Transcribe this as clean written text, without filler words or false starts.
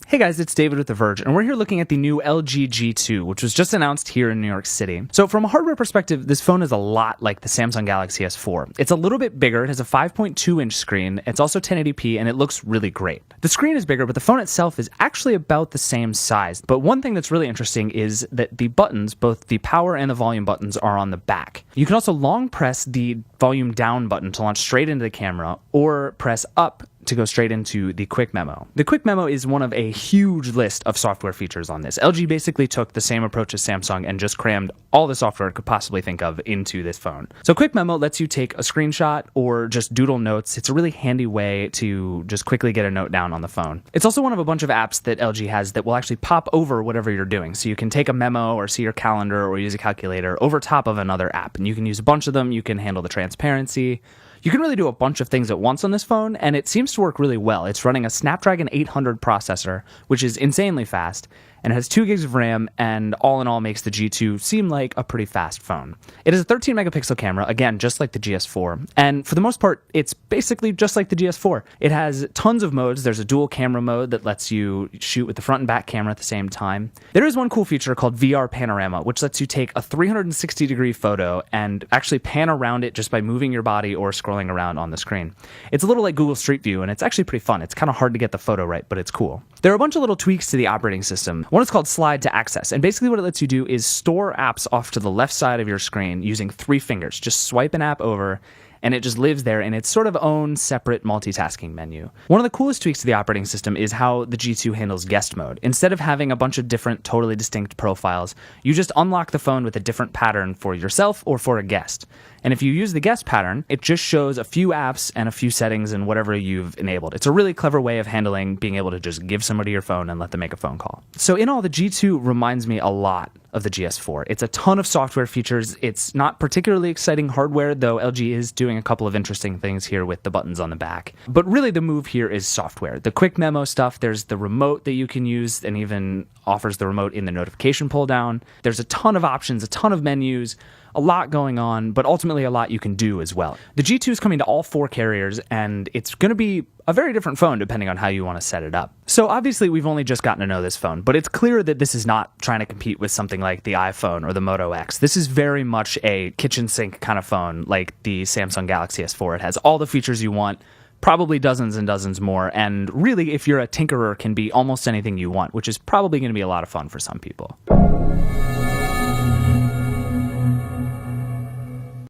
Hey guys, it's David with The Verge, and we're here looking at the new LG G2, which was just announced here in New York City. So from a hardware perspective, this phone is a lot like the Samsung Galaxy S4. It's a little bit bigger, it has a 5.2-inch screen, it's also 1080p, and it looks really great. The screen is bigger, but the phone itself is actually about the same size. But one thing that's really interesting is that the buttons, both the power and the volume buttons, are on the back. You can also long press the volume down button to launch straight into the camera, or press up to go straight into the quick memo. The quick memo is one of a huge list of software features on this. LG basically took the same approach as Samsung and just crammed all the software it could possibly think of into this phone. So quick memo lets you take a screenshot or just doodle notes. It's a really handy way to just quickly get a note down on the phone. It's also one of a bunch of apps that LG has that will actually pop over whatever you're doing. So you can take a memo or see your calendar or use a calculator over top of another app. And you can use a bunch of them. You can handle the transparency. You can really do a bunch of things at once on this phone, and it seems to work really well. It's running a Snapdragon 800 processor, which is insanely fast, and it has 2 gigs of RAM, and all in all makes the G2 seem like a pretty fast phone. It has a 13 megapixel camera, again, just like the GS4, and for the most part, it's basically just like the GS4. It has tons of modes. There's a dual camera mode that lets you shoot with the front and back camera at the same time. There is one cool feature called VR Panorama, which lets you take a 360-degree photo and actually pan around it just by moving your body or scrolling around on the screen. It's a little like Google Street View, and it's actually pretty fun. It's kind of hard to get the photo right, but it's cool. There are a bunch of little tweaks to the operating system. One is called Slide to Access, and basically what it lets you do is store apps off to the left side of your screen using 3 fingers. Just swipe an app over, and it just lives there in its sort of own separate multitasking menu. One of the coolest tweaks to the operating system is how the G2 handles guest mode. Instead of having a bunch of different, totally distinct profiles, you just unlock the phone with a different pattern for yourself or for a guest. And if you use the guest pattern, it just shows a few apps and a few settings and whatever you've enabled. It's a really clever way of handling being able to just give somebody your phone and let them make a phone call. So in all, the G2 reminds me a lot of the GS4. It's a ton of software features. It's not particularly exciting hardware, though LG is doing a couple of interesting things here with the buttons on the back. But really the move here is software. The quick memo stuff, there's the remote that you can use and even offers the remote in the notification pull down. There's a ton of options, a ton of menus, a lot going on, but ultimately a lot you can do as well. The G2 is coming to all 4 carriers, and it's going to be a very different phone depending on how you want to set it up. So obviously we've only just gotten to know this phone, but it's clear that this is not trying to compete with something like the iPhone or the Moto X. This is very much a kitchen sink kind of phone like the Samsung Galaxy S4. It has all the features you want, probably dozens and dozens more, and really, if you're a tinkerer, can be almost anything you want, which is probably going to be a lot of fun for some people.